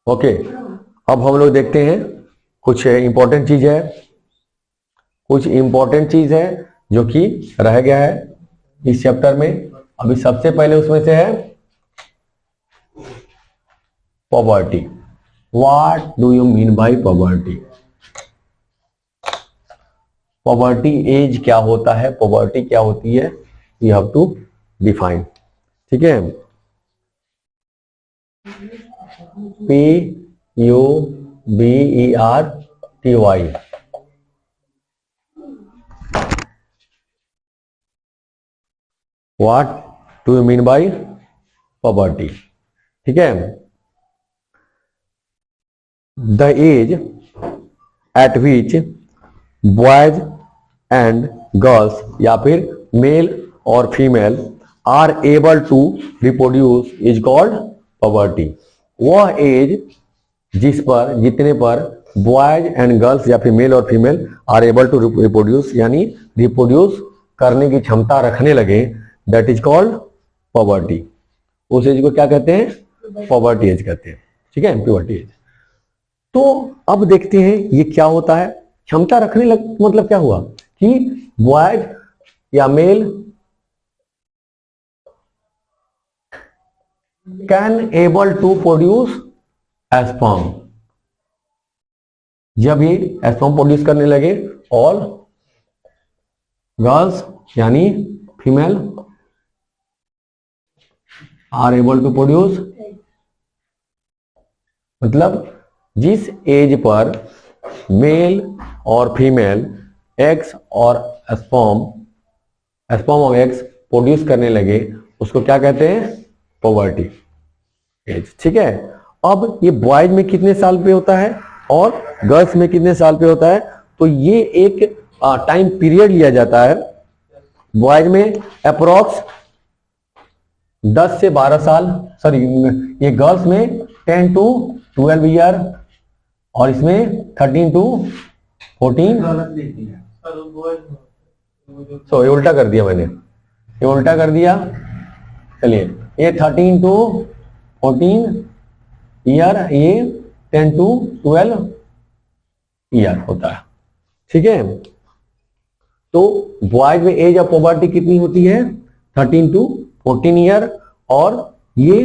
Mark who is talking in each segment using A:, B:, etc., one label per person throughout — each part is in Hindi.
A: ओके, अब हम लोग देखते हैं कुछ इंपॉर्टेंट चीज है, कुछ इंपॉर्टेंट चीज है जो कि रह गया है इस चैप्टर में। अभी सबसे पहले उसमें से है puberty. What do you mean by puberty? Puberty age क्या होता है, पॉवर्टी क्या होती है, यू हैव टू डिफाइन। ठीक है, PUBERTY, what do you mean by puberty? ठीक है, the age at which boys and girls या फिर मेल और female are able to reproduce is called puberty. वह एज जिस पर, जितने पर बॉयज एंड गर्ल्स या फिर मेल और female are able to reproduce यानी रिप्रोड्यूस करने की क्षमता रखने लगे, दैट इज कॉल्ड पॉवर्टी। उस एज को क्या कहते हैं? पॉवर्टी एज कहते हैं। ठीक है, पॉवर्टी एज। तो अब देखते हैं ये क्या होता है। क्षमता रखने लग मतलब क्या हुआ कि बॉयज या male can able to produce sperm, जब ये एस्पर्म प्रोड्यूस करने लगे, और गर्ल्स यानी female are able to produce, मतलब जिस एज पर मेल और फीमेल एग्स और स्पर्म और एग्स प्रोड्यूस करने लगे, उसको क्या कहते हैं? Puberty age. ठीक है, अब ये बॉयज में कितने साल पे होता है और गर्ल्स में कितने साल पे होता है, तो ये एक टाइम पीरियड लिया जाता है। बॉयज में अप्रोक्स 10 से 12 साल, सॉरी ये गर्ल्स में 10 to 12 ईयर, और इसमें 13 to 14। ये उल्टा कर दिया मैंने, ये उल्टा कर दिया। चलिए, ये 13 to 14 ईयर, ये 10 to 12 ईयर होता है। ठीक है, तो बॉयज में एज ऑफ पॉवर्टी कितनी होती है? 13 to 14 ईयर, और ये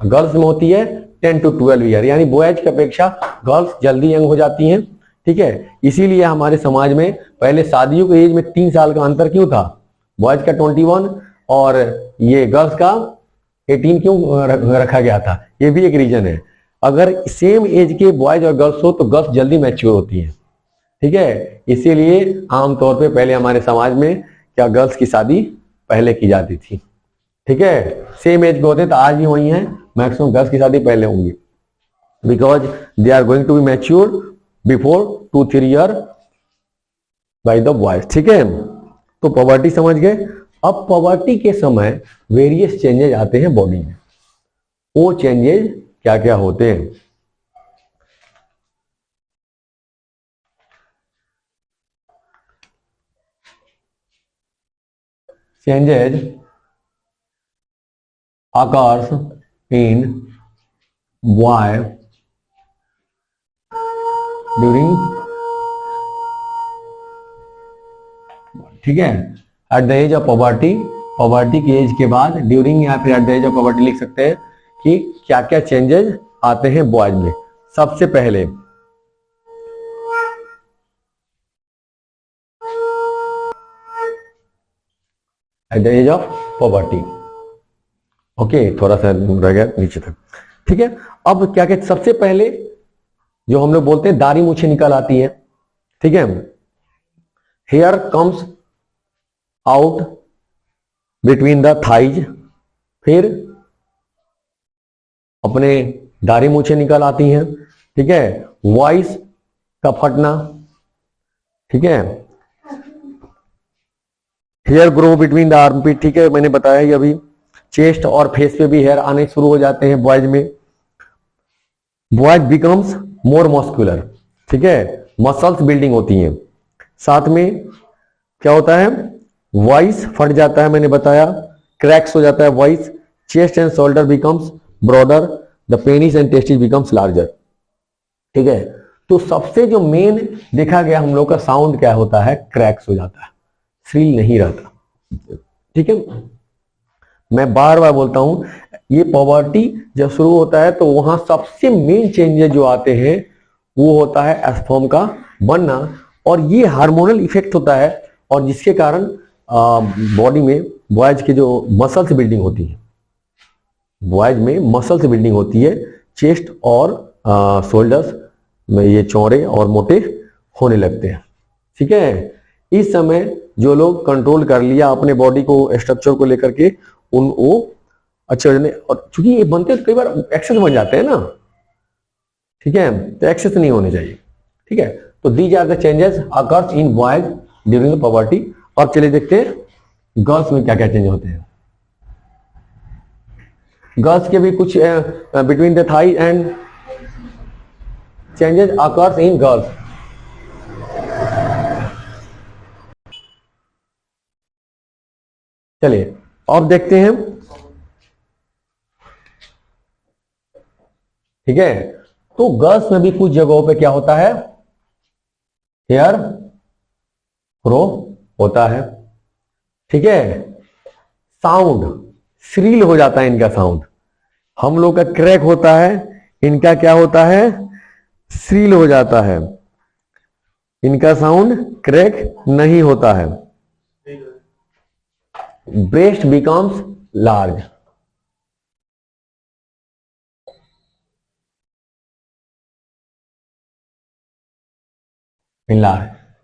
A: गर्ल्स में होती है 10 to 12 ईयर, यानी बॉयज की अपेक्षा गर्ल्स जल्दी यंग हो जाती हैं। ठीक है, इसीलिए हमारे समाज में पहले शादियों के एज में 3 साल का अंतर क्यों था? बॉयज का 21 और ये गर्ल्स का 18 क्यों रखा गया था? ये भी एक रीजन है। अगर सेम एज के बॉयज और गर्ल्स हो तो गर्ल्स जल्दी मैच्योर होती हैं। ठीक है, इसीलिए आमतौर पे पहले हमारे समाज में क्या गर्ल्स की शादी पहले की जाती थी। ठीक है, सेम एज के होते तो आज भी वही है, मैक्सिमम गर्ल्स की शादी पहले होंगी, because they are going to be mature before 2-3 year by the boys. ठीक है, तो पॉवर्टी समझ गए। अब पॉवर्टी के समय वेरियस चेंजेस आते हैं बॉडी में। वो चेंजेस क्या क्या होते हैं? Changes occurs in boy during, ठीक है, at the age of puberty, puberty की एज के बाद, ड्यूरिंग या फिर at the age of puberty लिख सकते हैं कि क्या क्या चेंजेस आते हैं बॉयज में। सबसे पहले at the age of puberty. Okay, थोड़ा सा रह गया नीचे तक। ठीक है, अब क्या कहते, सबसे पहले जो हम लोग बोलते हैं दाढ़ी मूछें निकल आती है। ठीक है, here comes out between the thighs, फिर अपने दाढ़ी मूछें निकल आती हैं। ठीक है, वॉइस का फटना। ठीक है, hair grow between the armpit. ठीक है, मैंने बताया ही अभी। चेस्ट और फेस पे भी हेयर आने शुरू हो जाते हैं बॉयज में। Boys becomes more muscular. ठीक है, मसल्स बिल्डिंग होती हैं। साथ में क्या होता है? वॉइस फट जाता है, मैंने बताया, क्रैक्स हो जाता है voice. Chest and shoulder becomes broader, the penis and testis becomes larger. ठीक है, तो सबसे जो मेन देखा गया हम लोग का साउंड क्या होता है, क्रैक्स हो जाता है, श्रील नहीं रहता। ठीक है, मैं बार बार बोलता हूं, ये पॉवर्टी जब शुरू होता है तो वहां सबसे मेन चेंजेस जो आते हैं वो होता है एस्पर्म का बनना, और ये हार्मोनल इफेक्ट होता है, और जिसके कारण बॉडी में बॉयज के जो मसल्स बिल्डिंग होती है, बॉयज में मसल्स बिल्डिंग होती है, चेस्ट और शोल्डर्स में ये चौड़े और मोटे होने लगते हैं। ठीक है, इस समय जो लोग कंट्रोल कर लिया अपने बॉडी को स्ट्रक्चर को लेकर के, उन वो अच्छे हो जाने, और चूंकि ये बनते तो कई बार एक्सेस बन जाते हैं ना, ठीक है, तो एक्सेस नहीं होने चाहिए। ठीक है, तो these are the changes occurs in boys during the puberty. अब चलिए देखते हैं गर्ल्स में क्या क्या चेंज होते हैं। गर्ल्स के भी कुछ between the thigh and changes occurs in girls. चलिए अब देखते हैं। ठीक है, तो गर्ल्स में भी कुछ जगहों पे क्या होता है, हेयर ग्रो होता है। ठीक है, साउंड श्रील हो जाता है इनका साउंड, हम लोग का क्रैक होता है, इनका क्या होता है, श्रील हो जाता है, इनका साउंड क्रैक नहीं होता है। ब्रेस्ट बिकम्स लार्ज,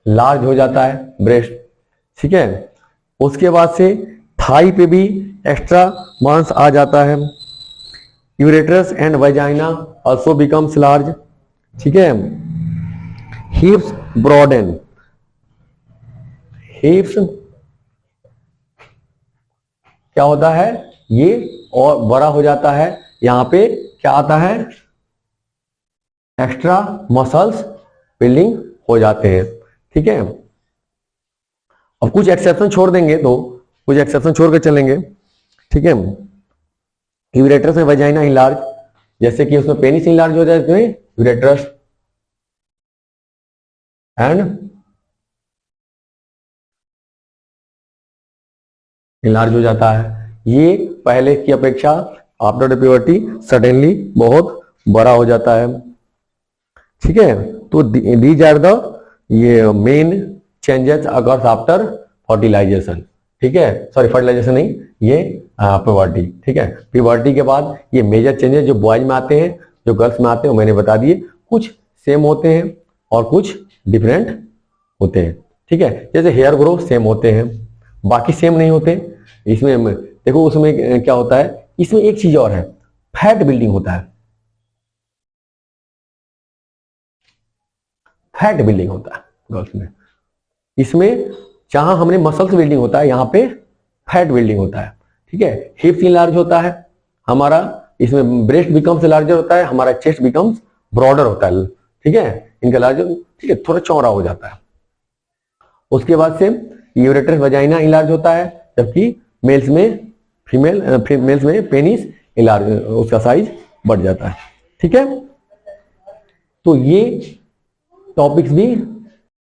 A: लार्ज हो जाता है ब्रेस्ट। ठीक है, उसके बाद से थाई पे भी एक्स्ट्रा मांस आ जाता है। Uterus and vagina also becomes large. ठीक है, हिप्स ब्रॉडन, हिप्स क्या होता है, ये और बड़ा हो जाता है, यहां पे क्या आता है, एक्स्ट्रा मसल्स बिल्डिंग हो जाते हैं। ठीक है, अब कुछ एक्सेप्शन छोड़ देंगे, तो कुछ एक्सेप्शन छोड़ के चलेंगे। ठीक है, यूरेट्रस में वजाइना इनलार्ज, जैसे कि उसमें पेनिस इनलार्ज हो जाते हैं, यूरेट्रस एंड इनलार्ज हो जाता है। ये पहले की अपेक्षा आफ्टर द प्यूबर्टी सडनली बहुत बड़ा हो जाता है। ठीक है, तो दीज आर द ये main changes occurs after fertilization. ठीक है, सॉरी फर्टिलाइजेशन नहीं, ये प्यूबर्टी। ठीक है, प्यूबर्टी के बाद ये मेजर चेंजेस जो बॉयज में आते हैं, जो गर्ल्स में आते हैं, वो मैंने बता दिए, कुछ सेम होते हैं और कुछ डिफरेंट होते हैं। ठीक है, जैसे हेयर ग्रो सेम होते हैं, बाकी सेम नहीं होते। इसमें देखो, उसमें क्या होता है, इसमें एक चीज और है, फैट बिल्डिंग होता है, फैट बिल्डिंग होता है गर्ल्स में। इसमें जहां हमने मसल्स बिल्डिंग होता है, यहां पे फैट बिल्डिंग होता है। ठीक है, हिप्स लार्ज होता है हमारा, इसमें ब्रेस्ट बिकम्स लार्जर होता है, हमारा चेस्ट बिकम्स ब्रॉडर होता है। ठीक है, इनका लार्जर, ठीक है, थोड़ा चौड़ा हो जाता है। उसके बाद से यूरेट्रस वजाइना इनलार्ज होता है, जबकि मेल्स में मेल्स में पेनिस इनलार्ज, उसका साइज बढ़ जाता है। ठीक है, तो ये टॉपिक्स भी